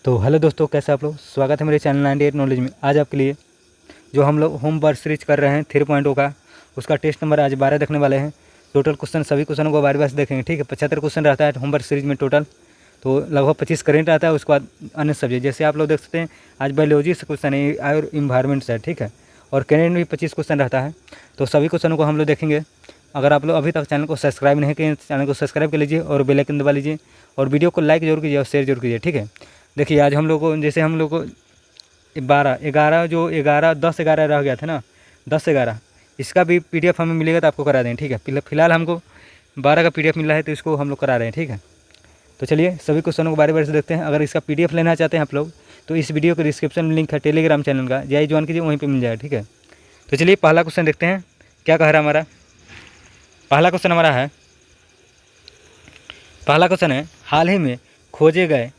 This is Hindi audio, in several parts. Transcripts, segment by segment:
तो हेलो दोस्तों, कैसे आप लोग। स्वागत है मेरे चैनल 98 नॉलेज में। आज आपके लिए जो हम लोग होम वर्क सीरीज कर रहे हैं 3.0 का, उसका टेस्ट नंबर आज 12 देखने वाले हैं। टोटल क्वेश्चन सभी क्वेश्चनों को बारी बारी से देखेंगे, ठीक है। 75 क्वेश्चन रहता है होम वर्क सीरीज में टोटल, तो लगभग 25 करेंट रहता है। उसके बाद अन्य सब्जेक्ट जैसे आप लोग देख सकते हैं, आज बायोलॉजी से क्वेश्चन है और इन्वायरमेंट से, ठीक है। और करेंट भी 25 क्वेश्चन रहता है, तो सभी क्वेश्चनों को हम लोग देखेंगे। अगर आप लोग अभी तक चैनल को सब्सक्राइब नहीं किए, चैनल को सब्सक्राइब कर लीजिए और बेल आइकन दबा लीजिए और वीडियो को लाइक जरूर कीजिए और शेयर जरूर कीजिए, ठीक है। देखिए आज हम लोग को, जैसे हम लोग को 10-11 रह गया था ना, 10-11 इसका भी PDF हमें मिलेगा तो आपको करा दें, ठीक है। फिलहाल हमको 12 का PDF मिला है तो इसको हम लोग करा रहे हैं, ठीक है। तो चलिए सभी क्वेश्चनों को बारी बारी से देखते हैं। अगर इसका PDF लेना चाहते हैं आप लोग तो इस वीडियो के डिस्क्रिप्शन में लिंक है टेलीग्राम चैनल का, जाइए ज्वाइन कीजिए, वहीं पर मिल जाएगा, ठीक है। तो चलिए पहला क्वेश्चन देखते हैं क्या कह रहा है हमारा। पहला क्वेश्चन हमारा है, पहला क्वेश्चन है, हाल ही में खोजे गए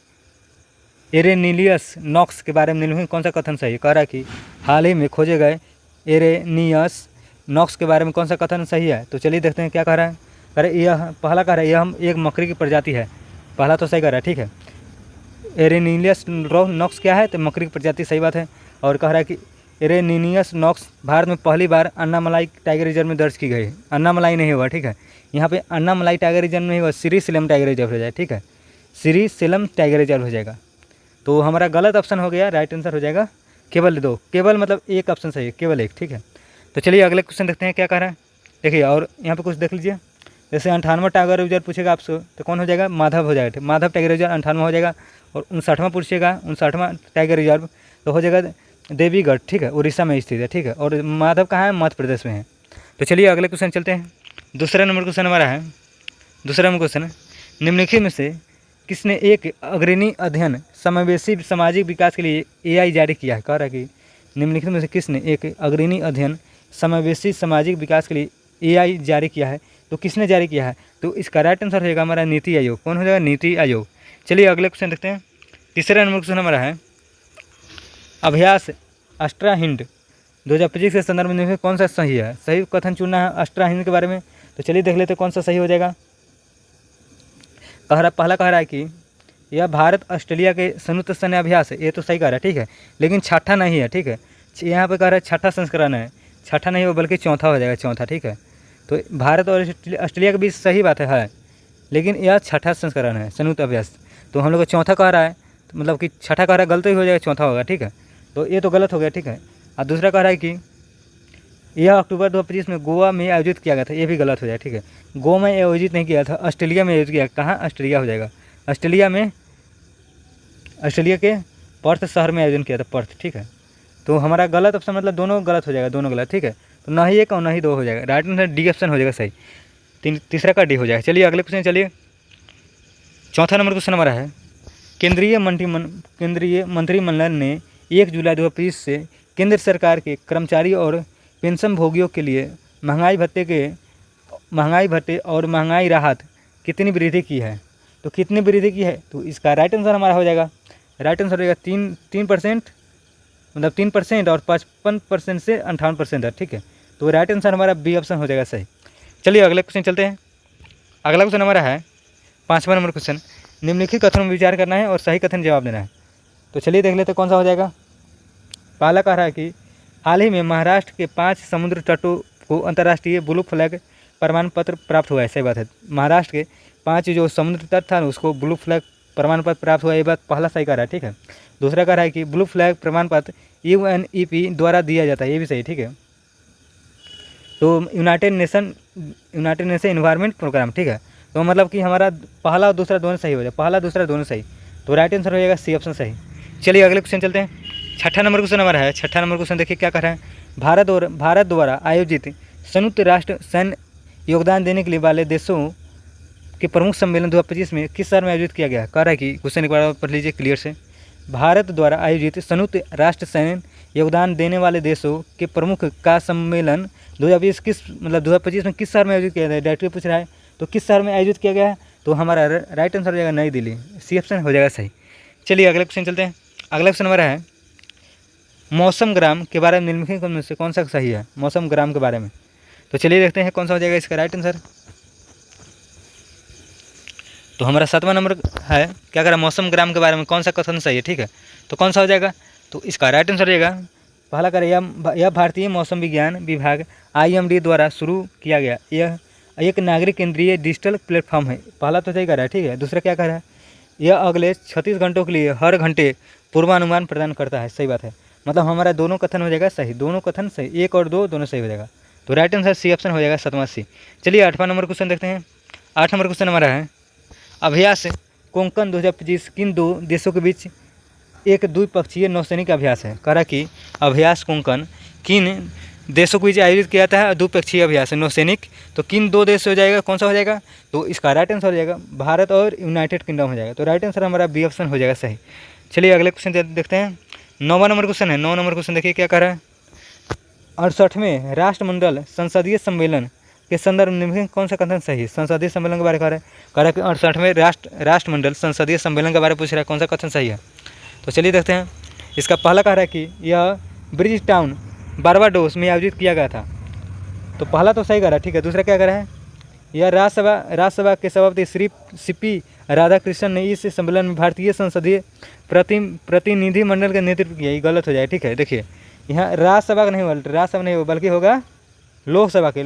एरेनिलियस नॉक्स के बारे में निम्नलिखित कौन सा कथन सही है। कह रहा है कि हाल ही में खोजे गए एरेनियस नॉक्स के बारे में कौन सा कथन सही है। तो चलिए देखते हैं क्या कह रहा है। कह रहे यह पहला कह रहा है यह हम एक मकड़ी की प्रजाति है। पहला तो सही कह रहा है, ठीक है। एरेनिलियस नॉक्स क्या है, तो मकड़ी की प्रजाति, सही बात है। और कह रहा है कि एरेनिनियस नॉक्स भारत में पहली बार अन्नामलाई टाइगर रिजर्व में दर्ज की गई है। अन्नामलाई नहीं हुआ, ठीक है। यहाँ पे अन्नामलाई टाइगर रिजर्व नहीं हुआ, श्रीशैलम टाइगर रिजर्व हो जाए, ठीक है। श्रीशैलम टाइगर रिजर्व हो जाएगा। तो हमारा गलत ऑप्शन हो गया, राइट आंसर हो जाएगा केवल 2। केवल मतलब एक ऑप्शन सही है, केवल एक, ठीक है। तो चलिए अगले क्वेश्चन देखते हैं क्या कह रहा है। देखिए और यहाँ पे कुछ देख लीजिए, जैसे 98वां टाइगर रिजर्व पूछेगा आपसे तो कौन हो जाएगा, माधव हो जाएगा। माधव टाइगर रिजर्व 98वां हो जाएगा। और 59वां पूछेगा, 59वां टाइगर रिजर्व तो हो जाएगा देवीगढ़, ठीक है, उड़ीसा में स्थित है, ठीक है। और माधव कहाँ है, मध्य प्रदेश में है। तो चलिए अगले क्वेश्चन चलते हैं। दूसरा नंबर क्वेश्चन हमारा है, दूसरा नंबर क्वेश्चन है, निम्नलिखित में से किसने एक अग्रणी अध्ययन समावेशी सामाजिक विकास के लिए AI जारी किया है। कह रहा है कि निम्नलिखित में से किसने एक अग्रणी अध्ययन समावेशी सामाजिक विकास के लिए AI जारी किया है। तो किसने जारी किया है, तो इसका राइट आंसर हो जाएगा हमारा नीति आयोग। कौन हो जाएगा, नीति आयोग। चलिए अगले क्वेश्चन देखते हैं। तीसरा नंबर क्वेश्चन हमारा है, अभ्यास अष्ट्राहिंड 2025 के संदर्भ में कौन सा सही है। सही कथन चुनना है अष्ट्राहिंड के बारे में। तो चलिए देख लेते हैं कौन सा सही हो जाएगा। पहला कह रहा है कि यह भारत ऑस्ट्रेलिया के संयुक्त सैन्य अभ्यास है। ये तो सही कह रहा है, ठीक है, लेकिन छठा नहीं है, ठीक है। यहाँ पे कह रहा है छठा संस्करण है, छठा नहीं हो बल्कि चौथा हो जाएगा, चौथा, ठीक है। तो भारत और ऑस्ट्रेलिया के बीच सही बात है, लेकिन यह छठा संस्करण है संयुक्त अभ्यास। तो हम लोग को चौथा कह रहा है, तो मतलब कि छठा कह रहा है, गलत ही हो जाएगा, चौथा होगा, ठीक है। तो ये तो गलत हो गया, ठीक है। और दूसरा कह रहा है कि यह अक्टूबर 2025 में गोवा में आयोजित किया गया था। ये भी गलत हो जाए, ठीक है। गोवा में आयोजित नहीं किया था, ऑस्ट्रेलिया में आयोजित किया। कहाँ, ऑस्ट्रेलिया हो जाएगा। ऑस्ट्रेलिया में, ऑस्ट्रेलिया के पर्थ शहर में आयोजन किया था, पर्थ, ठीक है। तो हमारा गलत ऑप्शन मतलब दोनों गलत हो जाएगा, दोनों गलत, ठीक है। तो ना ही एक और ना ही 2 हो जाएगा, राइट आंसर डी ऑप्शन हो जाएगा सही। तीसरा का डी हो जाएगा। चलिए अगले क्वेश्चन, चलिए चौथा नंबर क्वेश्चन हमारा है, केंद्रीय मंत्रिमंडल ने 1 जुलाई 2025 से केंद्र सरकार के कर्मचारी और पेंशन भोगियों के लिए महंगाई भत्ते और महंगाई राहत कितनी वृद्धि की है। तो कितनी वृद्धि की है, तो इसका राइट आंसर हमारा हो जाएगा, राइट आंसर हो जाएगा 3%, मतलब 3% और 55% से 58% है, ठीक है। तो राइट आंसर हमारा बी ऑप्शन हो जाएगा सही। चलिए अगले क्वेश्चन चलते हैं। अगला क्वेश्चन हमारा है 5वां नंबर क्वेश्चन, निम्नलिखित कथन में विचार करना है और सही कथन जवाब देना है। तो चलिए देख लेते कौन सा हो जाएगा। पहला कह रहा है कि हाल ही में महाराष्ट्र के 5 समुद्र तटों को अंतर्राष्ट्रीय ब्लू फ्लैग प्रमाण पत्र प्राप्त हुआ है। सही बात है, महाराष्ट्र के 5 जो समुद्र तट था उसको ब्लू फ्लैग प्रमाण पत्र प्राप्त हुआ। ये बात पहला सही कह रहा है, ठीक है। दूसरा कह रहा है कि ब्लू फ्लैग प्रमाण पत्र UNEP द्वारा दिया जाता है। ये भी सही, ठीक है। तो यूनाइटेड नेशन इन्वायरमेंट प्रोग्राम, ठीक है। तो मतलब कि हमारा पहला और दूसरा दोनों सही हो जाए, पहला दूसरा दोनों सही। तो राइट आंसर हो जाएगा सी ऑप्शन सही। चलिए अगले क्वेश्चन चलते हैं। छठा नंबर क्वेश्चन हमारा है, छठा नंबर क्वेश्चन देखिए क्या कर रहा है, भारत द्वारा आयोजित संयुक्त राष्ट्र सैन्य योगदान देने के लिए वाले देशों के प्रमुख सम्मेलन 2025 में किस शहर में आयोजित किया गया। कह रहा है कि क्वेश्चन एक बार पढ़ लीजिए क्लियर से। भारत द्वारा आयोजित संयुक्त राष्ट्र सैन्य योगदान देने वाले देशों के प्रमुख का सम्मेलन 2025 में किस शहर में आयोजित किया गया है। डायरेक्टली पूछ रहा है, तो किस शहर में आयोजित किया गया है, तो हमारा राइट आंसर हो जाएगा नई दिल्ली, सी ऑप्शन हो जाएगा सही। चलिए अगले क्वेश्चन चलते हैं। अगला क्वेश्चन हमारा है, मौसम ग्राम के बारे में निम्नलिखित में से कौन सा सही है, मौसम ग्राम के बारे में। तो चलिए देखते हैं कौन सा हो जाएगा इसका राइट आंसर। तो हमारा 7वां नंबर है क्या करा, मौसम ग्राम के बारे में कौन सा कथन सही है, ठीक है। तो कौन सा हो जाएगा, तो इसका राइट आंसर हो जाएगा पहला करें, यह भारतीय मौसम विज्ञान विभाग IMD द्वारा शुरू किया गया यह एक नागरिक केंद्रीय डिजिटल प्लेटफॉर्म है। पहला तो सही कर रहा है, ठीक है। दूसरा क्या कर रहा है, यह अगले 36 घंटों के लिए हर घंटे पूर्वानुमान प्रदान करता है। सही बात है, मतलब हमारा दोनों कथन हो जाएगा सही, दोनों कथन सही, 1 और 2 दोनों सही हो जाएगा। तो राइट आंसर सी ऑप्शन हो जाएगा 7वां सी। चलिए 8वां नंबर क्वेश्चन देखते हैं। 8 नंबर क्वेश्चन हमारा है, अभ्यास कोंकण 2025 किन दो देशों के बीच एक द्विपक्षीय नौसैनिक अभ्यास है। करा कि अभ्यास कोंकण किन देशों के बीच आयोजित किया जाता है, द्विपक्षीय अभ्यास है नौसैनिक, तो किन दो देश हो जाएगा, कौन सा हो जाएगा, तो इसका राइट आंसर हो जाएगा भारत और यूनाइटेड किंगडम हो जाएगा। तो राइट आंसर हमारा बी ऑप्शन हो जाएगा सही। चलिए अगले क्वेश्चन देखते हैं। 9वां नंबर क्वेश्चन है। 9 नंबर क्वेश्चन देखिए क्या कर रहा है, 68वें राष्ट्रमंडल संसदीय सम्मेलन के संदर्भ में कौन सा कथन सही है। संसदीय सम्मेलन के बारे में कह रहा है कि 68वें राष्ट्रमंडल संसदीय सम्मेलन के बारे में पूछ रहा है, कौन सा कथन सही है। तो चलिए देखते हैं। इसका पहला कह रहा है कि यह ब्रिज टाउन बारबाडोस में आयोजित किया गया था, तो पहला तो सही कर रहा है, ठीक है। दूसरा क्या कर रहा है, यह राज्यसभा के सभापति श्री CP राधाकृष्णन ने इस सम्मेलन में भारतीय संसदीय प्रतिनिधिमंडल का नेतृत्व किया, ये गलत हो जाए, ठीक है। देखिए यहाँ राज्यसभा का नहीं होगा, राज्यसभा नहीं होगा, बल्कि होगा लोकसभा के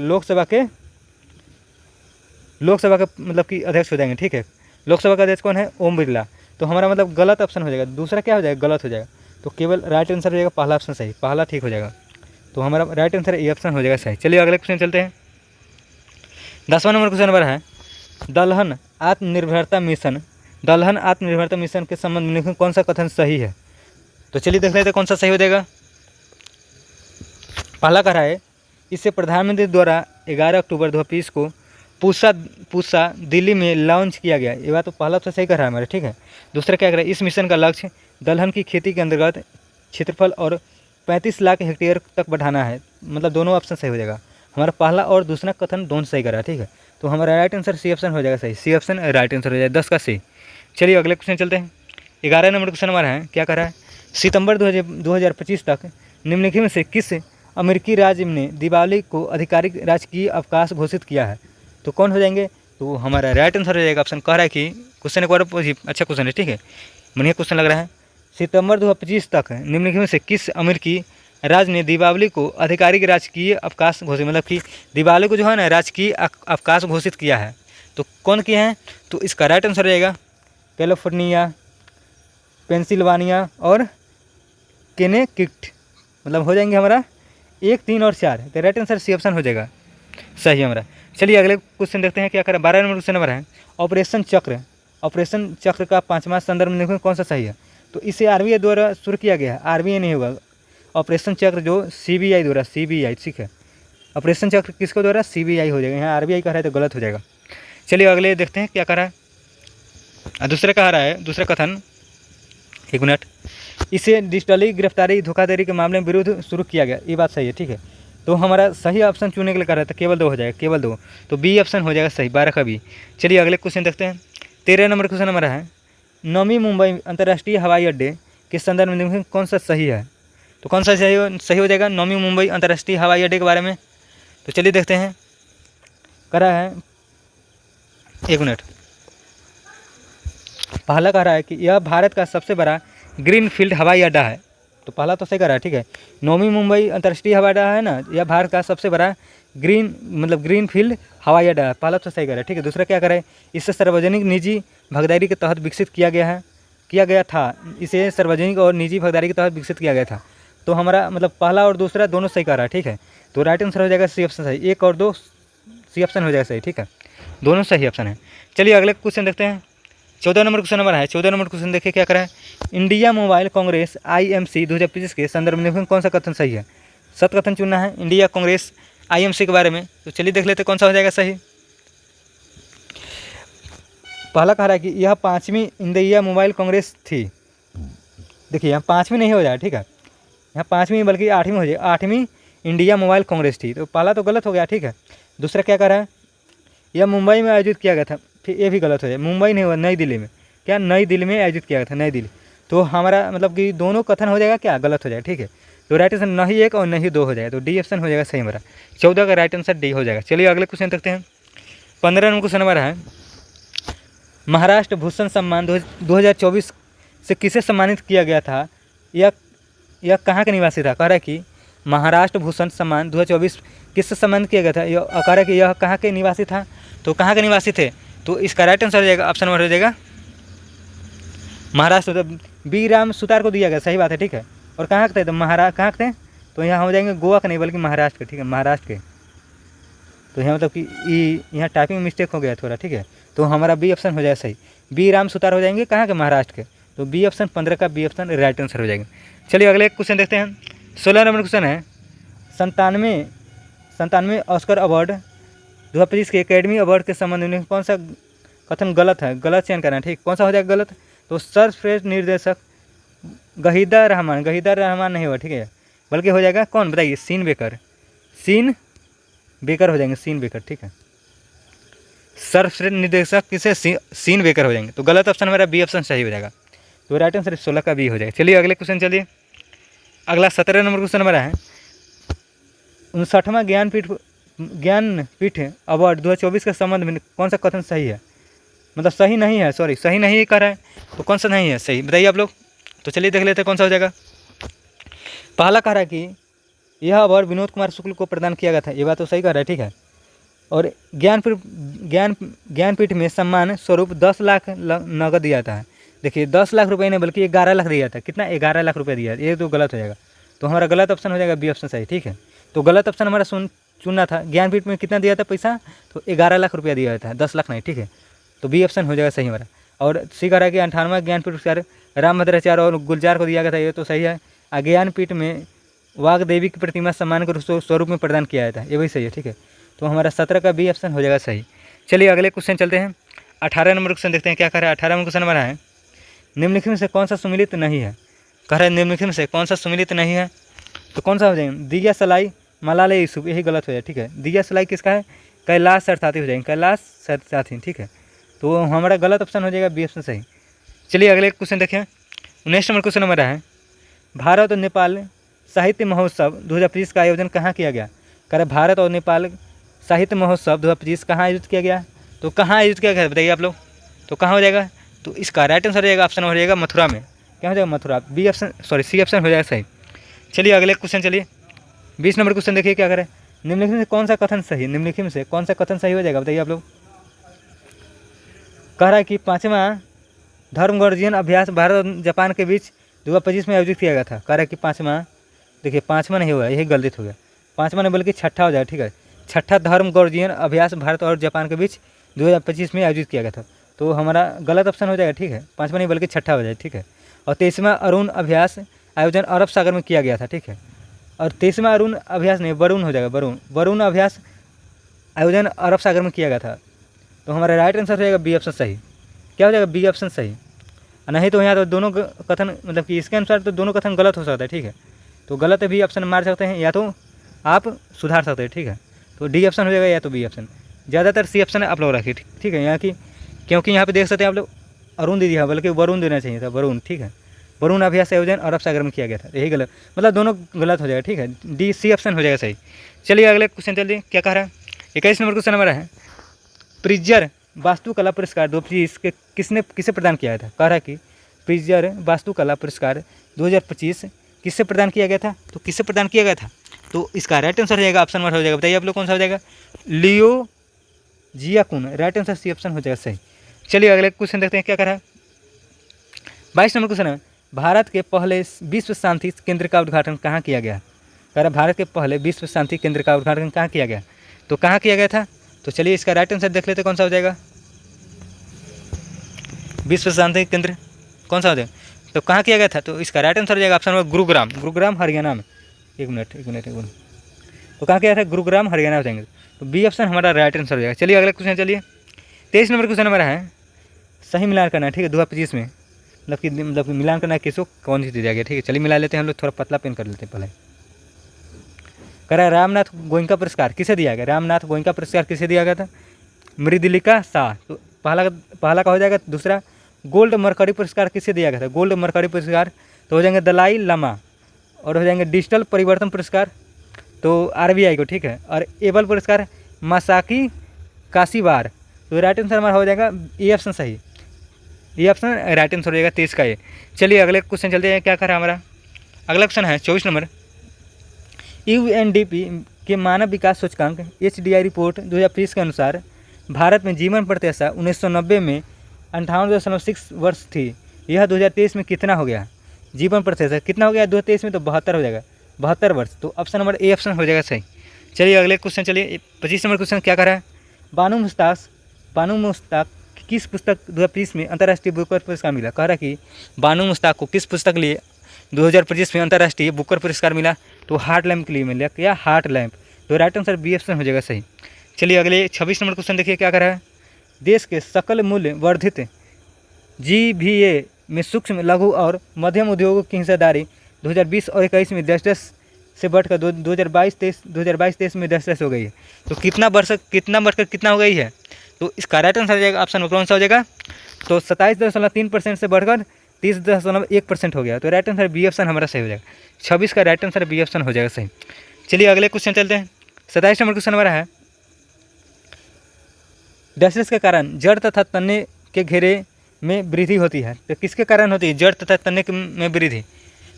मतलब कि अध्यक्ष हो जाएंगे, ठीक है। लोकसभा का अध्यक्ष कौन है, ओम बिरला। तो हमारा मतलब गलत ऑप्शन हो जाएगा, दूसरा क्या हो जाएगा, गलत हो जाएगा। तो केवल राइट आंसर हो जाएगा पहला ऑप्शन सही, पहला ठीक हो जाएगा। तो हमारा राइट आंसर ए ऑप्शन हो जाएगा सही। चलिए अगले क्वेश्चन चलते हैं। 10वां नंबर क्वेश्चन नंबर है, दलहन आत्मनिर्भरता मिशन के संबंध में कौन सा कथन सही है। तो चलिए देख लेते हैं कौन सा सही हो जाएगा। पहला कह रहा है, इसे प्रधानमंत्री द्वारा 11 अक्टूबर 2020 को पूसा दिल्ली में लॉन्च किया गया। ये बात तो पहला तो सही कर रहा है हमारे, ठीक है। दूसरा क्या कर रहा है, इस मिशन का लक्ष्य दलहन की खेती के अंतर्गत क्षेत्रफल और 35 लाख हेक्टेयर तक बढ़ाना है। मतलब दोनों ऑप्शन सही हो जाएगा, हमारा पहला और दूसरा कथन दोनों सही कर रहा है, ठीक है। तो हमारा राइट आंसर सी ऑप्शन हो जाएगा सही, सी ऑप्शन राइट आंसर हो जाएगा 10 का सी। चलिए अगले क्वेश्चन चलते हैं। 11 नंबर क्वेश्चन हमारा है, क्या कर रहा है, सितंबर 2025 तक निम्नलिखित में से किस अमेरिकी राज्य ने दीपावली को आधिकारिक राजकीय अवकाश घोषित किया है। तो कौन हो जाएंगे, तो हमारा राइट आंसर हो जाएगा ऑप्शन, कह रहा है कि क्वेश्चन एक बार अच्छा क्वेश्चन है, ठीक है, बढ़िया क्वेश्चन लग रहा है। सितंबर 2025 तक निम्नलिखित में से किस अमेरिकी राज्य ने दीपावली को आधिकारिक राजकीय अवकाश घोषित, मतलब कि दिवाली को जो है ना राजकीय अवकाश घोषित किया है। तो कौन किया है, तो इसका राइट आंसर रहेगा कैलिफोर्निया, पेंसिल्वानिया और केनेटिकट, मतलब हो जाएंगे हमारा 1, 3 और 4। तो राइट आंसर सी ऑप्शन हो जाएगा सही हमारा। चलिए अगले क्वेश्चन देखते हैं क्या करें। 12 नंबर क्वेश्चन नंबर है, ऑपरेशन चक्र का 5वां संदर्भ में कौन सा सही है। तो इसे RBI द्वारा शुरू किया गया है, RBI नहीं होगा, ऑपरेशन चक्र जो CBI द्वारा, CBI, ठीक है। ऑपरेशन चक्र किसको द्वारा, CBI हो जाएगा, यहाँ RBI कह रहा है तो गलत हो जाएगा। चलिए अगले देखते हैं क्या कर रहा है। दूसरा कह रहा है, दूसरा कथन, 1 मिनट, इसे डिजिटली गिरफ्तारी धोखाधड़ी के मामले में विरुद्ध शुरू किया गया, ये बात सही है, ठीक है। तो हमारा सही ऑप्शन चुनने के लिए कर रहा था, केवल 2 हो जाएगा, केवल 2, तो बी ऑप्शन हो जाएगा सही, 12 का बी। चलिए अगले क्वेश्चन देखते हैं। 13 नंबर क्वेश्चन हमारा है, नवी मुंबई अंतर्राष्ट्रीय हवाई अड्डे के संदर्भ में कौन सा सही है। तो कौन सा सही हो जाएगा, नवी मुंबई अंतर्राष्ट्रीय हवाई अड्डे के बारे में। तो चलिए देखते हैं, करा है 1 मिनट, पहला कह रहा है कि यह भारत का सबसे बड़ा ग्रीनफील्ड हवाई अड्डा है। तो पहला तो सही कर रहा है, ठीक है। नवी मुंबई अंतर्राष्ट्रीय हवाई अड्डा है ना, यह भारत का सबसे बड़ा ग्रीनफील्ड हवाई अड्डा है, पहला तो सही कर रहा है, ठीक है। दूसरा क्या कर रहा है, इसे सार्वजनिक निजी भागीदारी के तहत विकसित किया गया था, इसे सार्वजनिक और निजी भागीदारी के तहत विकसित किया गया था। तो हमारा मतलब पहला और दूसरा दोनों सही कर रहा है, ठीक है। तो राइट आंसर हो जाएगा सी ऑप्शन सही, 1 और 2 सी ऑप्शन हो जाएगा सही, ठीक है, दोनों सही ऑप्शन है। चलिए अगले क्वेश्चन देखते हैं। 14 नंबर क्वेश्चन नंबर है, 14 नंबर क्वेश्चन देखिए क्या करा है, इंडिया मोबाइल कांग्रेस IMC 2025 के संदर्भ में कौन सा कथन सही है। 7 कथन चुनना है इंडिया कांग्रेस IMC के बारे में। तो चलिए देख लेते कौन सा हो जाएगा सही। पहला कह रहा है कि यह 5वीं इंडिया मोबाइल कांग्रेस थी। देखिए यहाँ 5वीं नहीं हो जाए, ठीक है, यहाँ 5वीं बल्कि 8वीं हो जाए, 8वीं इंडिया मोबाइल कांग्रेस थी। तो पहला तो गलत हो गया, ठीक है। दूसरा क्या कह रहा है, यह मुंबई में आयोजित किया गया था, फिर ये भी गलत हो जाए, मुंबई नहीं हुआ, नई दिल्ली में, क्या नई दिल्ली में आयोजित किया गया था, नई दिल्ली। तो हमारा मतलब कि दोनों कथन हो जाएगा क्या, गलत हो जाएगा, ठीक है। तो राइट आंसर नहीं 1 और नहीं 2 हो जाएगा, तो डी ऑप्शन हो जाएगा सही हमारा। 14 का राइट आंसर डी हो जाएगा। चलिए अगले क्वेश्चन देखते हैं। 15 नंबर क्वेश्चन हमारा है, महाराष्ट्र भूषण सम्मान 2024 से किसे सम्मानित किया गया था? यह कहाँ के निवासी था? कह रहा है कि महाराष्ट्र भूषण सम्मान 2024 किससे सम्मानित किया गया था? यह कह रहा है कि यह कहाँ के निवासी था, तो कहाँ के निवासी थे? तो इसका राइट आंसर हो जाएगा ऑप्शन नंबर हो जाएगा महाराष्ट्र। तो बी राम सुतार को दिया गया, सही बात है, ठीक है। और कहाँ के थे? तो कहाँ के थे? तो यहाँ हो जाएंगे गोवा का नहीं बल्कि महाराष्ट्र के, ठीक है, महाराष्ट्र के। तो यहाँ मतलब कि यहाँ टाइपिंग मिस्टेक हो गया थोड़ा, ठीक है। तो हमारा बी ऑप्शन हो जाएगा सही, बी राम सुतार हो जाएंगे कहाँ के? महाराष्ट्र के। तो बी ऑप्शन 15 का बी ऑप्शन राइट आंसर हो जाएगा। चलिए अगले क्वेश्चन देखते हैं। 16 नंबर क्वेश्चन है, 97 ऑस्कर अवार्ड 2025 के एकेडमी अवार्ड के संबंध में कौन सा कथन गलत है? गलत चयन करना है, ठीक। कौन सा हो जाएगा गलत? तो सर्वश्रेष्ठ निर्देशक गहीदा रहमान नहीं हुआ, ठीक है, बल्कि हो जाएगा कौन बताइए? सीन बेकर हो जाएंगे, सीन बेकर, ठीक है। सर्वश्रेष्ठ निर्देशक किसे? सीन बेकर हो जाएंगे। तो गलत ऑप्शन मेरा बी ऑप्शन सही हो जाएगा। तो राइट आंसर 16 का बी हो जाएगा। चलिए अगले क्वेश्चन, चलिए अगला 17 नंबर क्वेश्चन हमारा है, 59वां ज्ञानपीठ अवार्ड 2024 के संबंध में कौन सा कथन सही है? मतलब सही नहीं है, सॉरी सही नहीं कर रहा है, तो कौन सा नहीं है सही बताइए आप लोग। तो चलिए देख लेते हैं कौन सा हो जाएगा। पहला कह रहा है कि यह अवार्ड विनोद कुमार शुक्ल को प्रदान किया गया था, ये बात तो सही कह रहा है, ठीक है। और ज्ञानपीठ में सम्मान स्वरूप 10 लाख नगद दिया था। देखिए 10 लाख रुपये नहीं बल्कि 11 लाख दिया था। कितना? 11 लाख रुपये दिया, ये तो गलत हो जाएगा। तो हमारा गलत ऑप्शन हो जाएगा बी ऑप्शन सही, ठीक है। तो गलत ऑप्शन हमारा चुनना था। ज्ञानपीठ में कितना दिया था पैसा? तो 11 लाख रुपया दिया था, 10 लाख नहीं, ठीक है। तो बी ऑप्शन हो जाएगा सही हमारा। और सी कह रहा है कि 58वां ज्ञानपीठ पुरस्कार रामभद्राचार्य और गुलजार को दिया गया था, ये तो सही है। ज्ञानपीठ में वाघ देवी की प्रतिमा सम्मान के स्वरूप में प्रदान किया गया था, ये भी सही है, ठीक है। तो हमारा 17 का बी ऑप्शन हो जाएगा सही। चलिए अगले क्वेश्चन चलते हैं। 18 नंबर क्वेश्चन देखते हैं क्या कह रहा है। 18 नंबर क्वेश्चन हमारा है, निम्नलिखित में से कौन सा सुमिलित नहीं है? कह रहा है निम्नलिखित में से कौन सा सुमिलित नहीं है, तो कौन सा हो जाएगा? दिया सलाई मलाले यूसुफ, यही गलत हो जाए, ठीक है। दिया सलाई किसका है? कैलाश सरसाथी हो जाएंगे, कैलाश सरसाथी, ठीक है। तो हमारा गलत ऑप्शन हो जाएगा बी ऑप्शन सही। चलिए अगले क्वेश्चन देखें। 19 नंबर क्वेश्चन हमारा है, भारत और नेपाल साहित्य महोत्सव 2025 का आयोजन कहाँ किया गया? कह रहे भारत और नेपाल साहित्य महोत्सव 2025 कहाँ आयोजित किया गया? तो कहाँ आयोजित किया गया बताइए आप लोग। तो कहाँ हो जाएगा? तो इसका राइट आंसर हो जाएगा ऑप्शन हो जाएगा मथुरा में। क्या हो जाएगा? Mathura. B option sorry C option हो जाएगा सही। चलिए अगले क्वेश्चन, चलिए 20 नंबर क्वेश्चन देखिए क्या करें। निम्नलिखित में से कौन सा कथन सही? निम्नलिखित में से कौन सा कथन सही हो जाएगा बताइए आप लोग। कह रहा है कि 5वां धर्म गर्जियन अभ्यास भारत और जापान के बीच 2025 में आयोजित किया गया था। कह रहा है कि 5वां, देखिए 5वां नहीं हुआ, यही गलत हो गया। 5वां नहीं बल्कि 6ठा हो जाएगा, ठीक है। 6ठा धर्म गर्जियन अभ्यास भारत और जापान के बीच 2025 में आयोजित किया गया था। तो हमारा गलत ऑप्शन हो जाएगा, ठीक है। 5वां नहीं बल्कि 6ठा हो जाए, ठीक है। और 23वां अरुण अभ्यास आयोजन अरब सागर में किया गया था, ठीक है। और 23वां अरुण अभ्यास नहीं, वरुण हो जाएगा, वरुण अभ्यास आयोजन अरब सागर में किया गया था। तो हमारा राइट आंसर हो जाएगा बी ऑप्शन सही। क्या हो जाएगा? बी ऑप्शन सही। नहीं तो यहाँ तो दोनों कथन मतलब कि इसके अनुसार तो दोनों कथन गलत हो सकता है, ठीक है। तो गलत भी ऑप्शन मार सकते हैं या तो आप सुधार सकते हैं, ठीक है। तो डी ऑप्शन हो जाएगा या तो बी ऑप्शन। ज़्यादातर सी ऑप्शन आप लोग रखिए, ठीक है। यहाँ की क्योंकि यहाँ पे देख सकते हैं आप लोग अरुण दे दिया, बल्कि वरुण देना चाहिए था, वरुण, ठीक है। वरुण अभ्यास आयोजन अरब सागर में किया गया था, यही गलत, मतलब दोनों गलत हो जाएगा, ठीक है। डी सी ऑप्शन हो जाएगा सही। चलिए अगले क्वेश्चन चलिए क्या कह रहा है। 21 नंबर क्वेश्चन हमारा है, प्रिज्जर वास्तुकला पुरस्कार 2025 के किसे प्रदान किया गया था? कह रहा है कि प्रिज्जर वास्तुकला पुरस्कार 2025 किससे प्रदान किया गया था? तो किससे प्रदान किया गया था? तो इसका राइट आंसर हो जाएगा ऑप्शन नंबर हो जाएगा, बताइए आप लोग कौन सा हो जाएगा? लियो जियाकुन, राइट आंसर सी ऑप्शन हो जाएगा सही। चलिए अगले क्वेश्चन देखते हैं क्या कर रहा है। 22 नंबर क्वेश्चन है, भारत के पहले विश्व शांति केंद्र का उद्घाटन कहाँ किया गया? कह रहा भारत के पहले विश्व शांति केंद्र का उद्घाटन कहाँ किया गया? तो कहाँ किया गया था? तो चलिए इसका राइट आंसर देख लेते कौन सा हो जाएगा। विश्व शांति केंद्र कौन सा हो जाएगा? तो कहाँ किया गया था? तो इसका राइट आंसर हो जाएगा ऑप्शन नंबर गुरुग्राम हरियाणा में। एक मिनट। तो कहाँ किया था? गुरुग्राम हरियाणा हो जाएंगे। तो बी ऑप्शन हमारा राइट आंसर हो जाएगा। चलिए अगला क्वेश्चन चलिए 23 नंबर क्वेश्चन हमारा है, सही मिलान करना है, ठीक है। 2025 में मतलब कि मिलान करना है किसको कौन सी दिया गया, ठीक है। चलिए मिला लेते हैं हम लोग, थोड़ा पतला पेन कर लेते हैं पहले। कह रहा है रामनाथ गोयनका पुरस्कार किसे दिया गया? रामनाथ गोयनका पुरस्कार किसे दिया गया था? मृदुलिका शाह, तो पहला का हो जाएगा। दूसरा गोल्ड मरकरी पुरस्कार किसे दिया गया था? गोल्ड मरकरी पुरस्कार तो हो जाएंगे दलाई लामा, और हो जाएंगे डिजिटल परिवर्तन पुरस्कार तो RBI को, ठीक है। और एबल पुरस्कार मासाकी काशीवार। तो राइट आंसर हमारा हो जाएगा ए ऑप्शन सही। ये ऑप्शन राइट आंसर हो जाएगा 23 का ये। चलिए अगले क्वेश्चन चलते हैं, क्या करा हमारा अगला क्वेश्चन है 24 नंबर। यूएनडीपी के मानव विकास सूचकांक HDI रिपोर्ट 2020 के अनुसार भारत में जीवन प्रत्याशा 1990 में 58.6 वर्ष थी। यह 2023 में कितना हो गया? जीवन प्रत्याशा कितना हो गया 2023 में? तो 72 हो जाएगा, 72 वर्ष। तो ऑप्शन नंबर ए ऑप्शन हो जाएगा सही। चलिए अगले क्वेश्चन, चलिए 25 नंबर क्वेश्चन क्या कर रहा है। बानू मुश्ताक किस पुस्तक 2025 में अंतर्राष्ट्रीय बुकर पुरस्कार मिला? कह रहा है कि बानू मुश्ताक को किस पुस्तक के लिए 2025 में अंतर्राष्ट्रीय बुकर पुरस्कार मिला? तो हार्ट लैम्प के लिए मिला। क्या? Heart lamp. तो राइट आंसर बी ऑप्शन हो जाएगा सही। चलिए अगले 26 नंबर क्वेश्चन देखिए क्या कर रहा है। देश के सकल मूल्य वर्धित GVA में सूक्ष्म लघु और मध्यम उद्योगों की हिस्सेदारी 2020 और 21 में 10 से बढ़कर 2022-23 में 10 हो गई है। तो कितना बढ़कर कितना हो गई है? तो इसका राइट आंसर हो जाएगा ऑप्शन में कौन सा हो जाएगा? तो 27.3% से बढ़कर 30.1% हो गया। तो राइट आंसर बी ऑप्शन हमारा सही हो जाएगा। 26 का राइट आंसर बी ऑप्शन हो जाएगा सही। चलिए अगले क्वेश्चन चलते हैं। 27 नंबर क्वेश्चन हमारा है, डैशेस के कारण जड़ तथा तने के घेरे में वृद्धि होती है। तो किसके कारण होती है जड़ तथा तने में वृद्धि?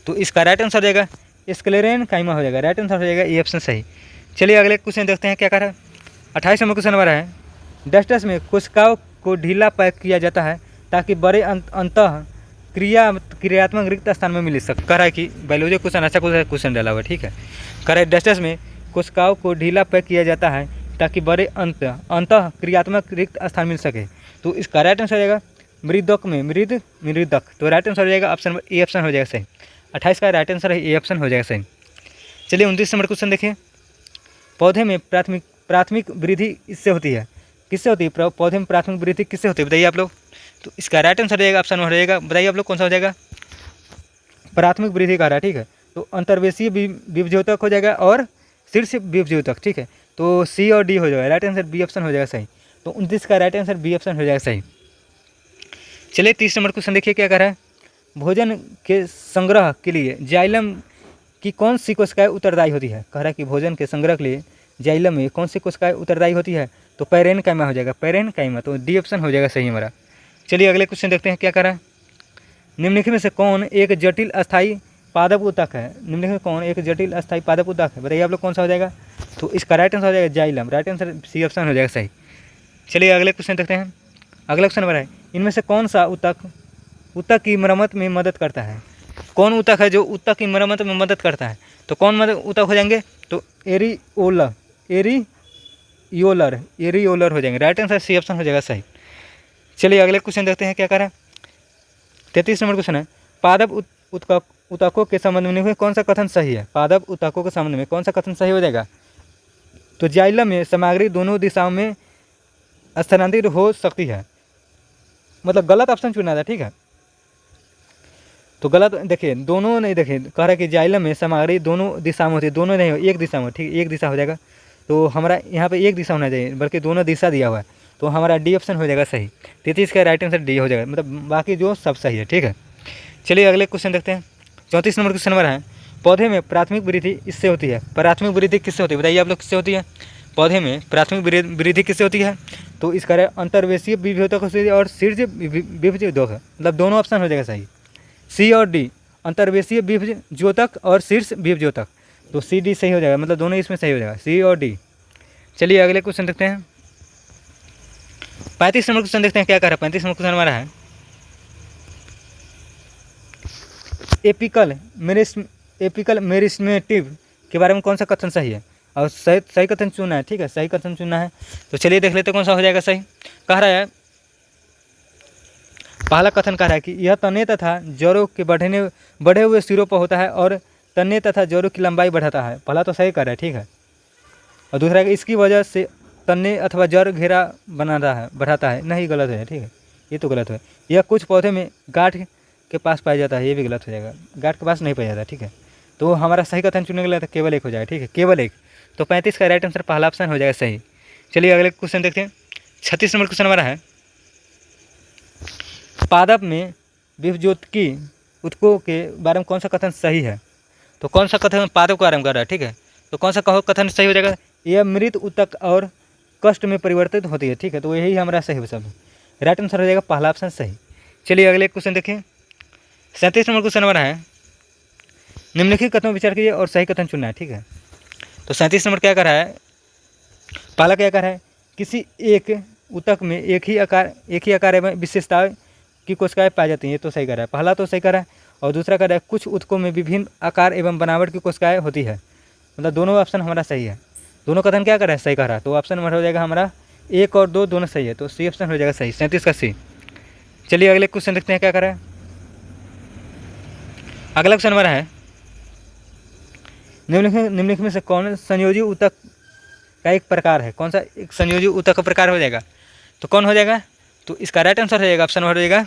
तो इसका राइट आंसर हो जाएगा स्क्लेरेनकाइमा हो जाएगा। राइट आंसर हो जाएगा ये ऑप्शन सही। चलिए अगले क्वेश्चन देखते हैं क्या कर रहा है। 28 नंबर क्वेश्चन हमारा है, डस्टस में कोशिकाओं को ढीला पैक किया जाता है ताकि बड़े अंतः क्रियात्मक रिक्त स्थान में मिल सके। कह रहा है कि बायोलॉजी क्वेश्चन अच्छा क्वेश्चन डाला हुआ है, ठीक है। कह रहा है डस्टस में कोशिकाओं को ढीला पैक किया जाता है ताकि बड़े अंतः क्रियात्मक रिक्त स्थान मिल सके। तो इसका राइट आंसर हो जाएगा मृदक में मृदक। तो राइट आंसर हो जाएगा ऑप्शन नंबर ए ऑप्शन हो जाएगा सही। 28 का राइट आंसर है ए ऑप्शन हो जाएगा सही। चलिए 29 नंबर क्वेश्चन देखिए, पौधे में प्राथमिक वृद्धि इससे होती है। किससे होती है? पौधे में प्राथमिक वृद्धि किससे होती है बताइए आप लोग? तो इसका राइट आंसर हो जाएगा ऑप्शन हो जाएगा, बताइए आप लोग कौन सा हो जाएगा? प्राथमिक वृद्धि का रहा है, ठीक है। तो अंतर्वेशीय विभज्योतक हो जाएगा और शीर्ष विभज्योतक, ठीक है। तो सी और डी हो जाएगा। राइट आंसर बी ऑप्शन हो जाएगा सही। तो 29 का राइट आंसर बी ऑप्शन हो जाएगा सही। चलिए 30 नंबर क्वेश्चन देखिए क्या कर रहा है। भोजन के संग्रह के लिए जाइलम की कौन सी कोशिकाएं उत्तरदायी होती है? कह रहा है कि भोजन के संग्रह के लिए जाइलम में कौन सी कोशिकाएं उत्तरदायी होती है? तो पैरेनकाइमा हो जाएगा, पैरेनकाइमा। तो डी ऑप्शन हो जाएगा सही हमारा। चलिए अगले क्वेश्चन देखते हैं क्या कर रहा है। निम्नलिखित में से कौन एक जटिल अस्थायी पादप ऊतक है? निम्नलिखित में कौन एक जटिल अस्थायी पादप ऊतक है? बताइए आप लोग कौन सा हो जाएगा? तो इसका राइट आंसर हो जाएगा xylem. Right answer C option हो जाएगा सही। चलिए अगले क्वेश्चन देखते हैं। अगला क्वेश्चन है, इनमें से कौन सा ऊतक की मरम्मत में मदद करता है? कौन ऊतक है जो ऊतक की मरम्मत में मदद करता है? तो कौन ऊतक हो जाएंगे? तो एरियोलर हो जाएंगे। राइट आंसर सी ऑप्शन हो जाएगा सही। चलिए अगले क्वेश्चन देखते हैं क्या करें। 33 नंबर क्वेश्चन है, पादप ऊतकों के संबंध में कौन सा कथन सही है? पादप ऊतकों के संबंध में कौन सा कथन सही हो जाएगा? तो जाइलम में सामग्री दोनों दिशाओं में स्थानांतरित हो सकती है। मतलब गलत ऑप्शन चुना था, ठीक है। तो गलत देखिए, दोनों नहीं, देखिए कह रहा है कि जाइलम में सामग्री दोनों दिशा में होती है, दोनों नहीं हो, एक दिशा में, ठीक, एक दिशा हो जाएगा। तो हमारा यहाँ पे एक दिशा होना चाहिए, बल्कि दोनों दिशा दिया हुआ है। तो हमारा डी ऑप्शन हो जाएगा सही। 33 का राइट आंसर डी हो जाएगा, मतलब बाकी जो सब सही है, ठीक है। चलिए अगले क्वेश्चन देखते हैं। 34 नंबर क्वेश्चन हमारा है, पौधे में प्राथमिक वृद्धि इससे होती है। प्राथमिक वृद्धि किससे होती है? बताइए आप लोग किससे होती है? पौधे में प्राथमिक वृद्धि किससे होती है? तो इसका अंतर्वेशीय विभज्योतक और शीर्ष विभज्योतक है, मतलब दोनों ऑप्शन हो जाएगा सही। सी और डी, अंतर्वेशीय विभज्योतक और शीर्ष विभज्योतक। तो सी डी सही हो जाएगा, मतलब दोनों इसमें सही हो जाएगा, सी और डी। चलिए अगले क्वेश्चन देखते हैं। 35 नंबर क्वेश्चन देखते हैं क्या कर रहा है। 35 नंबर क्वेश्चन हमारा है, एपिकल मेरिस्टेमेटिव के बारे में कौन सा कथन सही है? और सही कथन चुनना है, ठीक है, सही कथन चुनना है। तो चलिए देख लेते कौन सा हो जाएगा सही। कह रहा है, पहला कथन कह रहा है कि यह तने तथा जड़ों के बढ़े हुए सिरों पर होता है और तने तथा जड़ों की लंबाई बढ़ाता है। पहला तो सही कह रहा है, ठीक है। और दूसरा कि इसकी वजह से तने अथवा जड़ घेरा बढ़ाता है। नहीं, गलत है, ठीक है, ये तो गलत है। यह कुछ पौधे में गांठ के पास पाया जाता है, ये भी गलत हो जाएगा, गांठ के पास नहीं पाया जाता, ठीक है। तो हमारा सही कथन चुनने के लिए तो केवल एक हो जाएगा, ठीक है, केवल एक। तो 35 का राइट आंसर पहला ऑप्शन हो जाएगा सही। चलिए अगले क्वेश्चन देखते हैं। 36 नंबर क्वेश्चन हमारा है, पादप में विभज्योतकी ऊतकों के बारे में कौन सा कथन सही है? तो कौन सा कथन पादप के बारे में कर रहा है, ठीक है। तो कौन सा कथन सही हो जाएगा? यह मृत ऊतक और कष्ट में परिवर्तित होती है, ठीक है। तो यही हमारा सही सब। राइट आंसर हो जाएगा पहला ऑप्शन सही। चलिए अगले क्वेश्चन देखिए। 37 नंबर क्वेश्चन हमारा है, निम्नलिखित कथनों पर विचार कीजिए और सही कथन चुनना है, ठीक है। तो 37 नंबर क्या कर रहा है, पहला क्या कर रहा है, किसी एक ऊतक में एक ही आकार एवं विशेषताएं की कोशिकाएं पाई जाती हैं, ये तो सही कर रहा है, पहला तो सही कर रहा है। और दूसरा कर रहा है, कुछ ऊतकों में विभिन्न आकार एवं बनावट की कोशिकाएं होती है, मतलब दोनों ऑप्शन हमारा सही है। दोनों कथन क्या कर रहा है, सही कर रहा है। तो ऑप्शन नंबर हो जाएगा हमारा 1 और 2 दोनों सही है, तो सी ऑप्शन हो जाएगा सही, 37 का सी। चलिए अगले क्वेश्चन देखते हैं क्या कर रहा है। अगला क्वेश्चन हमारा है, निम्नलिखित में से कौन संयोजी ऊतक का एक प्रकार है, कौन सा एक संयोजी ऊतक का प्रकार हो जाएगा, तो कौन हो जाएगा। तो इसका राइट आंसर हो जाएगा, ऑप्शन नंबर हो जाएगा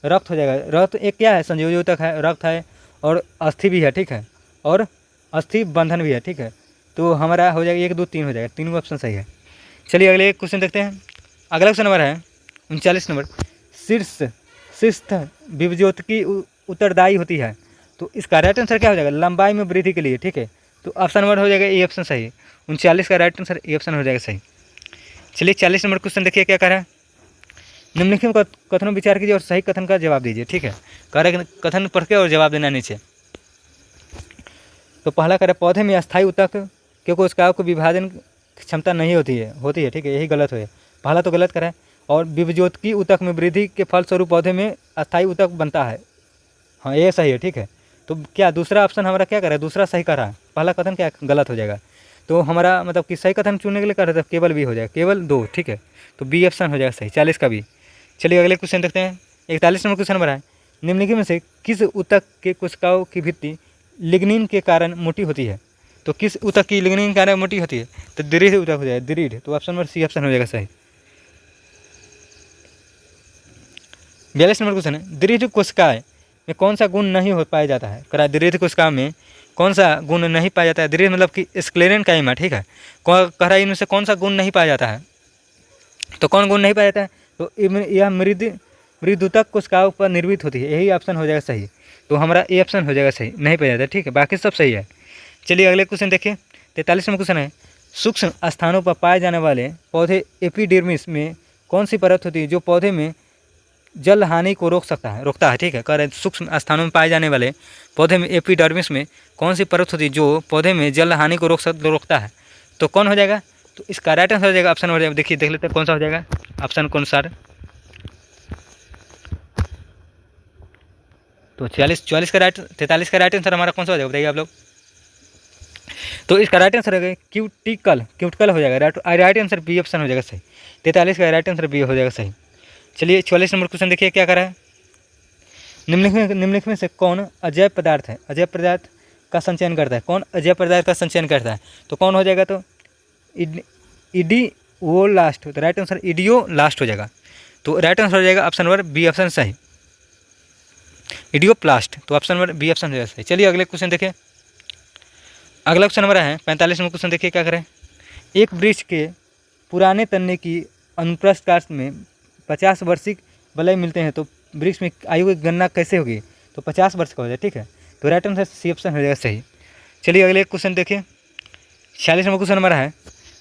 रक्त हो जाएगा। रक्त एक क्या है, संयोजी ऊतक है, रक्त है और अस्थि भी है, ठीक है, और अस्थि बंधन भी है, ठीक है। तो हमारा हो जाएगा 1 2 3 हो जाएगा, तीनों ऑप्शन सही है। चलिए अगले क्वेश्चन देखते हैं। अगला क्वेश्चन नंबर है 39 नंबर, शीर्ष विभज्योतिकी उत्तरदायी होती है, तो इसका राइट आंसर क्या हो जाएगा, लंबाई में वृद्धि के लिए, ठीक है। तो ऑप्शन नंबर हो जाएगा ए ऑप्शन सही, 39 का राइट आंसर ए ऑप्शन हो जाएगा सही। चलिए 40 नंबर क्वेश्चन देखिए क्या कह रहा है, निम्नलिखित कथनों विचार कीजिए और सही कथन का जवाब दीजिए, ठीक है। कह रहा है कथन पढ़ के और जवाब देना नीचे। तो पहला कह रहा है, पौधे में अस्थायी ऊतक के कोशिकाओं को विभाजन क्षमता नहीं होती है, ठीक है, यही गलत है, पहला तो गलत करा है। और विभज्योतिकी ऊतक में वृद्धि के फलस्वरूप पौधे में अस्थायी ऊतक बनता है, हाँ ये सही है, ठीक है। तो क्या दूसरा ऑप्शन हमारा क्या कर रहा है, दूसरा सही कर रहा है, पहला कथन क्या गलत हो जाएगा। तो हमारा मतलब कि सही कथन चुनने के लिए कर रहे थे, केवल बी हो जाएगा, केवल 2, ठीक है। तो बी ऑप्शन हो जाएगा सही, 40 का बी। चलिए अगले क्वेश्चन देखते हैं। 41 नंबर क्वेश्चन नंबर है, निम्नलिखित में से किस ऊतक के कोशिकाओं की भित्ति लिग्निन के कारण मोटी होती है, तो किस ऊतक की लिग्निन के कारण मोटी होती है, तो दृढ़ ऊतक हो जाएगा, दृढ़। तो ऑप्शन नंबर सी ऑप्शन हो जाएगा सही। 42 नंबर क्वेश्चन है, दृढ़ कोशिकाएं में कौन सा गुण नहीं हो पाया जाता है, करा दृढ़ कोशिका में कौन सा गुण नहीं पाया जाता है, दृढ़ मतलब कि स्क्लेरेनकाइमा, ठीक है। कह रहा है इनमें से कौन सा गुण नहीं पाया जाता है, तो कौन गुण नहीं पाया जाता है, तो यह मृदुतक कोशिकाओं पर निर्मित होती है, यही ऑप्शन हो जाएगा सही। तो हमारा ए ऑप्शन हो जाएगा सही, नहीं पाया जाता है, ठीक है, बाकी सब सही है। चलिए अगले क्वेश्चन देखिए। 43 नंबर क्वेश्चन है, सूक्ष्म स्थानों पर पाए जाने वाले पौधे एपिडर्मिस में कौन सी परत होती है जो पौधे में जल हानि को रोकता है, ठीक है। कह रहे सूक्ष्म स्थानों में पाए जाने वाले पौधे में एपिडर्मिस में कौन सी परत होती है जो पौधे में जल हानि को रोकता है, तो कौन हो जाएगा। तो इसका राइट आंसर हो जाएगा, ऑप्शन हो जाएगा, देखिए देख लेते हैं कौन सा हो जाएगा ऑप्शन कौन सा। तो 43 का राइट, 43 का राइट आंसर हमारा कौन सा हो जाएगा बताइए आप लोग। तो इसका राइट आंसर है क्यूटिकल हो जाएगा, राइट आंसर बी ऑप्शन हो जाएगा सही। 43 का राइट आंसर बी हो जाएगा सही। चलिए 44 नंबर क्वेश्चन देखिए क्या करा है, निम्नलिखित में से कौन अजैव पदार्थ है, अजैव पदार्थ का संचयन करता है, कौन अजैव पदार्थ का संचयन करता है, तो कौन हो जाएगा। तो इडियोलास्ट, तो राइट आंसर इडियोलास्ट हो जाएगा। तो राइट आंसर हो जाएगा ऑप्शन नंबर बी ऑप्शन सही, इडियोप्लास्ट। तो ऑप्शन नंबर बी ऑप्शन हो जाएगा सही। चलिए अगले क्वेश्चन देखिए। अगला क्वेश्चन नंबर है 45 नंबर क्वेश्चन देखिए क्या करें, एक वृक्ष के पुराने तने की अनुप्रस्थ काष्ठ में 50 वर्षिक वलय मिलते हैं, तो वृक्ष में आयु की गणना कैसे होगी, तो 50 वर्ष का हो जाए, ठीक है। तो राइट आंसर सी ऑप्शन हो जाएगा सही। चलिए अगले क्वेश्चन देखिए। 46 नंबर क्वेश्चन हमारा है,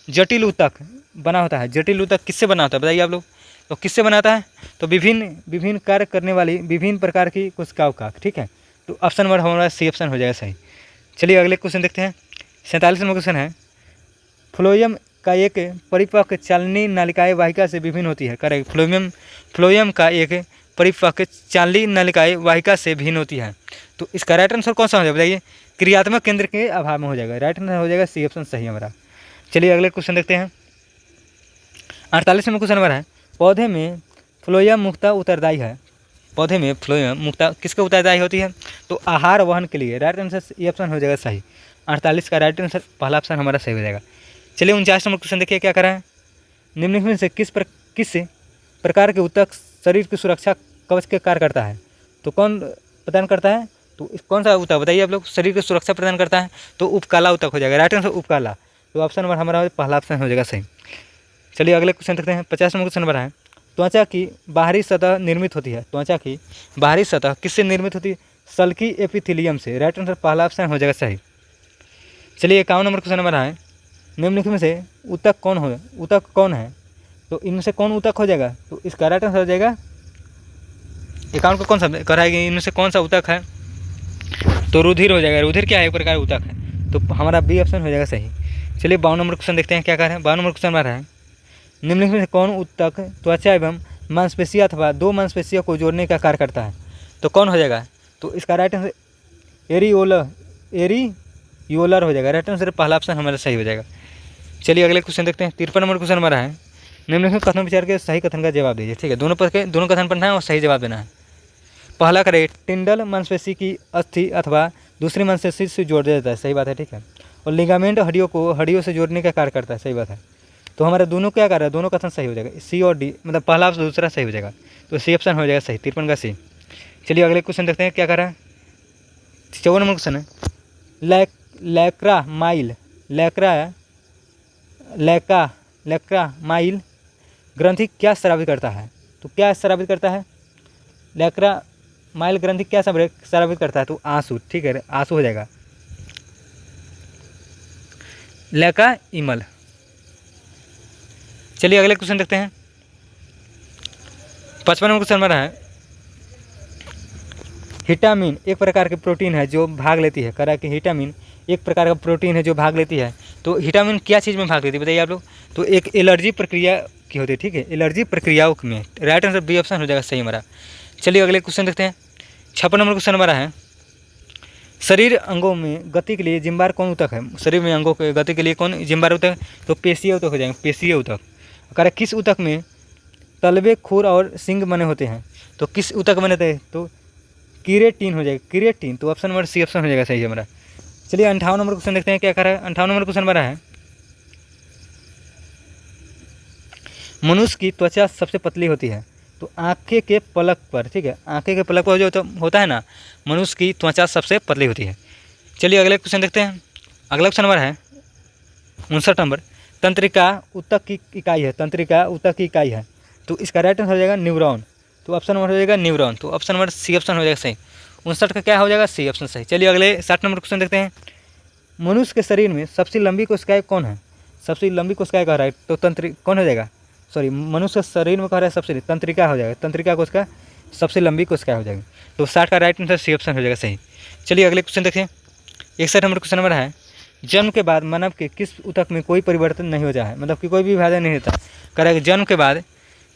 जटिल ऊतक बना होता है, जटिल ऊतक किससे बना होता है बताइए आप लोग। तो किससे बनाता है, तो विभिन्न कार्य करने वाली विभिन्न प्रकार की कोशिकाओं का, ठीक है। तो ऑप्शन नंबर हमारा सी ऑप्शन हो जाएगा सही। चलिए अगले क्वेश्चन देखते हैं। 47 नंबर क्वेश्चन है, फ्लोएम का एक परिपक्व चालनी नालिकाएं वाहिका से विभिन्न होती है, करेक्ट। फ्लोएम का एक परिपक्व चालनी नालिकाएं वाहिका से भिन्न होती है, तो इसका राइट आंसर कौन सा हो जाएगा बताइए। क्रियात्मक केंद्र के अभाव में हो जाएगा, राइट आंसर हो जाएगा सी ऑप्शन सही हमारा। चलिए अगले क्वेश्चन देखते हैं। 48 नंबर क्वेश्चन हमारा है, पौधे में फ्लोएम मुक्ता उत्तरदायी है, पौधे में फ्लोएम मुक्ता किसके उत्तरदायी होती है, तो आहार वहन के लिए, राइट आंसर ये ऑप्शन हो जाएगा सही। 48 का राइट आंसर पहला ऑप्शन हमारा सही हो जाएगा। चलिए 49 नंबर क्वेश्चन देखिए क्या करा है, निम्नलिखित में से किस प्रकार के ऊतक शरीर की सुरक्षा कवच के कार्य करता है, तो कौन प्रदान करता है, तो कौन सा ऊतक बताइए आप लोग शरीर की सुरक्षा प्रदान करता है, तो उपकाला ऊतक हो जाएगा, राइट आंसर उपकाला। तो ऑप्शन नंबर हमारा पहला ऑप्शन हो जाएगा सही। चलिए अगले क्वेश्चन देखते हैं। 50 नंबर क्वेश्चन नंबर है, त्वचा की बाहरी सतह निर्मित होती है, त्वचा की बाहरी सतह किससे निर्मित होती है, सल्की एपिथेलियम से, राइट आंसर पहला ऑप्शन हो जाएगा सही। चलिए 51 नंबर क्वेश्चन नंबर है, निम्नलिखित में से ऊतक कौन है, तो इनमें से कौन ऊतक हो जाएगा, तो इसका राइट आंसर हो जाएगा एकाउंट को कौन सा कर रहा है, इनमें से कौन सा ऊतक है, तो रुधिर हो जाएगा। रुधिर क्या है, एक प्रकार ऊतक है, तो हमारा बी ऑप्शन हो जाएगा सही। चलिए 52 नंबर क्वेश्चन देखते हैं क्या कर रहे हैं। 52 नंबर क्वेश्चन हमारा है, निम्नलिखित में से कौन ऊतक त्वचा एवं मांसपेशियां अथवा दो मांसपेशियों को जोड़ने का कार्य करता है, तो कौन हो जाएगा, तो इसका राइट आंसर एरियोलर हो जाएगा। राइट आंसर पहला ऑप्शन हमारा सही हो जाएगा। चलिए अगले क्वेश्चन देखते हैं। 53 नंबर क्वेश्चन हमारा है, निम्नलिखित कथन विचार के सही कथन का जवाब दीजिए। ठीक है, दोनों कथन पढ़ना है और सही जवाब देना है। पहला करें, टिंडल मांसपेशी की अस्थि अथवा दूसरी मांसपेशी से जोड़ दिया जाता है, सही बात है। ठीक है, और लिगामेंट हड्डियों को हड्डियों से जोड़ने का कार्य करता है, सही बात है। तो हमारे दोनों क्या कर रहा है, दोनों कथन सही हो जाएगा। सी और डी, मतलब पहला और दूसरा सही हो जाएगा, तो सी ऑप्शन हो जाएगा सही, 53 का सी। चलिए अगले क्वेश्चन देखते हैं क्या कर रहा है। 54 नंबर क्वेश्चन है, लैक्रा माइल ग्रंथि क्या स्रावित करता है, तो क्या स्रावित करता है, लैक्रा माइल ग्रंथि क्या स्रावित करता है, तो आंसू। ठीक है, आंसू हो जाएगा, लैका इमल। चलिए अगले क्वेश्चन देखते हैं। 55 नंबर क्वेश्चन हमारा है, हिटामिन एक प्रकार की प्रोटीन है जो भाग लेती है, कह रहा है कि हिटामिन एक प्रकार का प्रोटीन है जो भाग लेती है, तो हिटामिन क्या चीज़ में भाग लेती है बताइए आप लोग, तो एक एलर्जी प्रक्रिया की होती है। ठीक है, एलर्जी प्रक्रियाओं में। राइट आंसर बी ऑप्शन हो जाएगा सही हमारा। चलिए अगले क्वेश्चन देखते हैं। 56 नंबर क्वेश्चन हमारा है, शरीर अंगों में गति के लिए जिम्मेदार कौन ऊतक है, शरीर में अंगों के गति के लिए कौन जिम्मेदार ऊतक, तो पेशीय ऊतक हो जाएंगे, पेशीय ऊतक। कह रहा है किस ऊतक में तलवे, खुर और सिंग बने होते हैं, तो किस ऊतक बने थे, तो कीरेटिन हो जाएगा, कीरेटिन। तो ऑप्शन नंबर सी ऑप्शन हो जाएगा सही है हमारा। चलिए 58 नंबर क्वेश्चन देखते हैं क्या कर रहा है। 58 नंबर क्वेश्चन हमारा है, मनुष्य की त्वचा सबसे पतली होती है, तो आंखें के पलक पर। ठीक है, आंखें के पलक पर जो तो होता है ना, मनुष्य की त्वचा सबसे पतली होती है। चलिए अगले क्वेश्चन देखते हैं। अगला क्वेश्चन हमारा है 59 नंबर, तंत्रिका ऊतक की इकाई है, तंत्रिका ऊतक की इकाई है, तो इसका राइट आंसर हो जाएगा न्यूरॉन। तो ऑप्शन नंबर हो जाएगा न्यूरॉन, तो ऑप्शन नंबर सी ऑप्शन हो जाएगा सही। 59 का क्या हो जाएगा, सी ऑप्शन सही। चलिए अगले 60 नंबर क्वेश्चन देखते हैं। मनुष्य के शरीर में सबसे लंबी कोशिकाएं कौन है, सबसे लंबी कोशिकाएं कह रहा है, तो कौन हो जाएगा, सॉरी मनुष्य के शरीर में कह रहा है सबसे, तंत्रिका हो जाएगा, तंत्रिका कोशिका सबसे लंबी कोशिका हो जाएगी, तो 60 का राइट आंसर सी ऑप्शन हो जाएगा सही। चलिए अगले क्वेश्चन देखिए। 61 नंबर क्वेश्चन नंबर है, जन्म के बाद मानव के किस ऊतक में कोई परिवर्तन नहीं होता है, मतलब कि कोई भी विभाजन नहीं होता। कह रहा है कि जन्म के बाद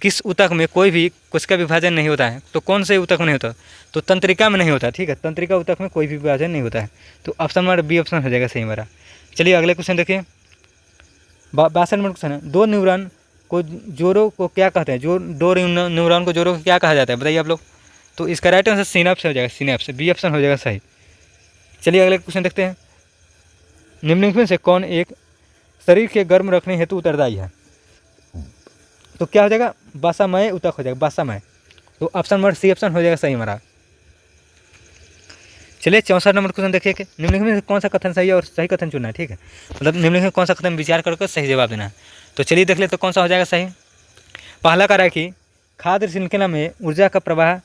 किस ऊतक में कोई भी कोशिका विभाजन नहीं होता है, तो कौन से ऊतक में नहीं होता, तो तंत्रिका में नहीं होता। ठीक है, तंत्रिका ऊतक में कोई भी विभाजन नहीं होता है, तो ऑप्शन नंबर बी ऑप्शन हो जाएगा सही हमारा। चलिए अगले क्वेश्चन देखिए। 62 नंबर क्वेश्चन है, दो न्यूरॉन को जोड़ों को क्या कहते हैं, जो दो न्यूरॉन को जोड़ों को क्या कहा जाता है बताइए आप लोग, तो इसका राइट आंसर सिनैप्स हो जाएगा, सिनैप्स, बी ऑप्शन हो जाएगा सही। चलिए अगले क्वेश्चन देखते हैं। निम्नलिखित में से कौन एक शरीर के गर्म रखने हेतु उत्तरदायी है, तो क्या हो जाएगा, बासामय ऊतक हो जाएगा, बासामय, तो ऑप्शन नंबर सी ऑप्शन हो जाएगा सही हमारा। चलिए 64 नंबर क्वेश्चन देखिए कि निम्नलिखित में कौन सा कथन सही है और सही कथन चुनना है। ठीक है, मतलब निम्नलिखित में कौन सा कथन विचार करके सही जवाब देना है, तो चलिए देख ले तो कौन सा हो जाएगा सही। पहला कह रहा है कि खाद्य श्रृंखला में ऊर्जा का प्रवाह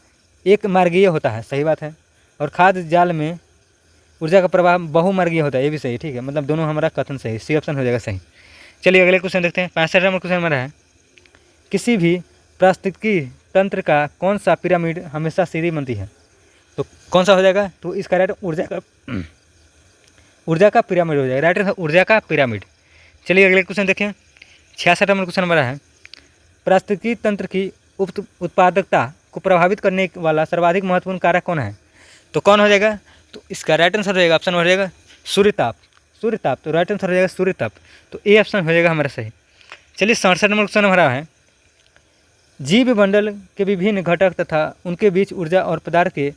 एक मार्गीय होता है, सही बात है, और खाद्य जाल में ऊर्जा का प्रवाह बहुमार्गीय होता है, ये भी सही। ठीक है, मतलब दोनों हमारा कथन सही, सी ऑप्शन हो जाएगा सही। चलिए अगले क्वेश्चन देखते हैं। 65 नंबर क्वेश्चन हमारा है, किसी भी पारिस्थितिकी तंत्र का कौन सा पिरामिड हमेशा सीधी बनती है, तो कौन सा हो जाएगा, तो इसका राइट ऊर्जा का पिरामिड हो जाएगा, राइट ऊर्जा का पिरामिड। चलिए अगले क्वेश्चन देखें। 66 नंबर क्वेश्चन हमारा है, पारिस्थितिकी तंत्र की उत्पादकता को प्रभावित करने वाला सर्वाधिक महत्वपूर्ण कारक कौन है, तो कौन हो जाएगा, तो इसका राइट आंसर हो जाएगा ऑप्शन हो जाएगा सूर्यताप, सूर्यताप, तो राइट आंसर हो जाएगा सूर्यताप, तो ए ऑप्शन हो जाएगा हमारा सही। चलिए 67 नंबर क्वेश्चन हमारा है, जीव मंडल के विभिन्न घटक तथा उनके बीच ऊर्जा और पदार्थ के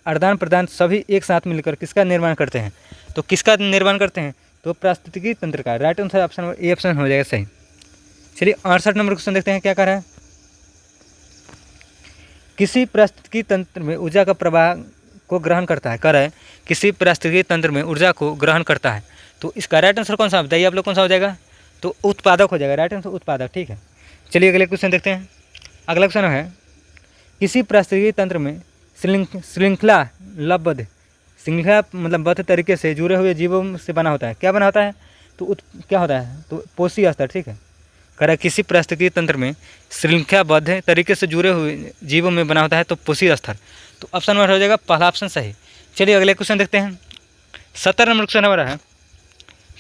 आदान प्रदान सभी एक साथ मिलकर किसका निर्माण करते हैं, तो किसका निर्माण करते हैं, तो पारिस्थितिकी तंत्र का, right answer option number A option हो जाएगा सही। चलिए 68 नंबर क्वेश्चन देखते हैं क्या कर रहा है, किसी पारिस्थितिकी तंत्र में ऊर्जा का प्रवाह को ग्रहण करता है, कह रहा है किसी पारिस्थितिकी तंत्र में ऊर्जा को ग्रहण करता है, तो इसका राइट आंसर कौन सा बताइए आप लोग, कौन सा हो जाएगा, तो उत्पादक हो जाएगा, राइट आंसर उत्पादक। ठीक है, चलिए अगले क्वेश्चन देखते हैं। अगला क्वेश्चन है, किसी पारिस्थितिकी तंत्र में श्रृंखलाबद्ध, श्रृंखला मतलब बद्ध तरीके से जुड़े हुए जीवों से बना होता है, क्या बना होता है, तो क्या होता है, तो पोषी स्तर। ठीक है, कह रहा है किसी पारिस्थितिकी तंत्र में श्रृंखलाबद्ध तरीके से जुड़े हुए जीवों में बना होता है तो पुसी स्तर। तो ऑप्शन नंबर हो जाएगा पहला ऑप्शन सही। चलिए अगले क्वेश्चन देखते हैं। 70 नंबर क्वेश्चन हमारा है,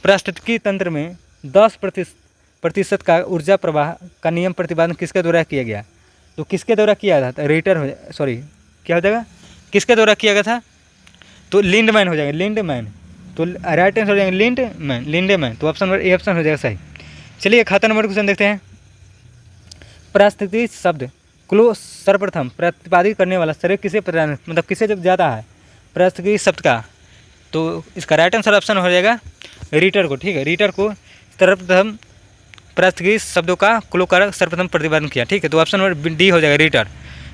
पारिस्थितिकी तंत्र में 10% का ऊर्जा प्रवाह का नियम प्रतिपादन किसके द्वारा किया गया? तो किसके द्वारा किया था? क्या हो जाएगा, किसके द्वारा किया गया था? तो लिंडमैन हो जाएगा, लिंडमैन। तो राइट आंसर हो जाएगा लिंडेमैन। तो ऑप्शन नंबर ए ऑप्शन हो जाएगा सही। चलिए 71 नंबर क्वेश्चन देखते हैं। पारिस्थितिकी शब्द को सर्वप्रथम प्रतिपादित करने वाला शरीर किसे प्रदान, मतलब किसे जब ज़्यादा है पारिस्थितिकी शब्द का, तो इसका राइट आंसर ऑप्शन हो जाएगा रीटर को। ठीक है, रीटर को सर्वप्रथम पारिस्थितिकी शब्दों का क्लोकारक सर्वप्रथम प्रतिपादन किया। ठीक है, तो ऑप्शन नंबर डी हो जाएगा रीटर।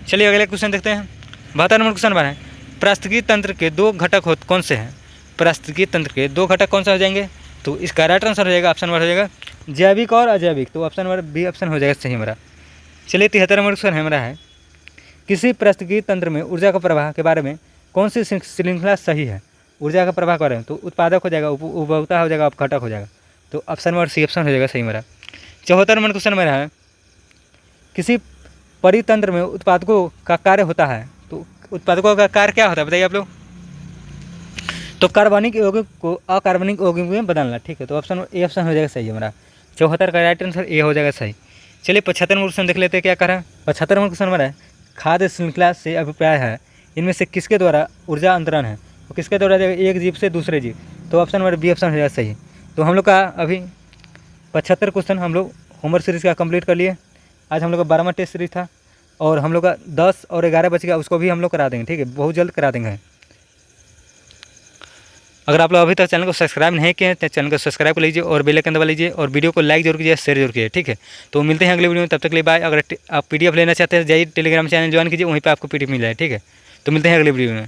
चलिए अगले क्वेश्चन देखते हैं। 72 नंबर क्वेश्चन है, पारिस्थितिकी तंत्र के दो घटक कौन से हैं? पारिस्थितिकी तंत्र के दो घटक कौन से हो जाएंगे? तो इसका राइट आंसर हो जाएगा ऑप्शन नंबर हो जाएगा जैविक और अजैविक। तो ऑप्शन नंबर बी ऑप्शन हो जाएगा सही हमारा। चलिए 73 नंबर क्वेश्चन हमारा है, किसी पारिस्थितिकी तंत्र में ऊर्जा का प्रवाह के बारे में कौन सी श्रृंखला सही है? ऊर्जा का प्रवाह के बारे में तो उत्पादक हो जाएगा, उपभोक्ता हो जाएगा, अपघटक हो जाएगा। तो ऑप्शन नंबर सी ऑप्शन हो जाएगा सही हमारा। 74 नंबर क्वेश्चन मेरा है, किसी परितंत्र में उत्पादकों का कार्य होता है। तो उत्पादकों का कार्य क्या होता है बताइए आप लोग? तो कार्बनिक यौगिक को अकार्बनिक यौगिक में बदलना। ठीक है, तो ऑप्शन ए ऑप्शन हो जाएगा सही हमारा। 74 का राइट आंसर ए हो जाएगा सही। चलिए 75 नंबर क्वेश्चन देख लेते हैं क्या कर रहा है। 75 नंबर क्वेश्चन हमारा है, खाद्य श्रृंखला से अभिप्राय है इनमें से किसके द्वारा ऊर्जा अंतरण है? तो किसके द्वारा एक जीव से दूसरे जीव? तो ऑप्शन नंबर बी ऑप्शन हो जाएगा सही। तो हम लोग का अभी 75 क्वेश्चन हम लोग होमवर्क सीरीज़ का कंप्लीट कर लिए। आज हम लोग का 12वां टेस्ट सीरीज था और हम लोग का 10 और 11 बच गया, उसको भी हम लोग करा देंगे। ठीक है, बहुत जल्द करा देंगे। अगर आप लोग अभी तक चैनल को सब्सक्राइब नहीं किए तो चैनल को सब्सक्राइब कर लीजिए और बेल आइकन दबा लीजिए और वीडियो को लाइक जरूर कीजिए, शेयर जरूर कीजिए। ठीक है, तो मिलते हैं अगले वीडियो में, तब तक के लिए बाय। अगर आप PDF लेना चाहते हैं जाइए टेलीग्राम चैनल ज्वाइन कीजिए, वहीं पे आपको PDF मिल जाए। ठीक है, तो मिलते हैं अगले वीडियो में।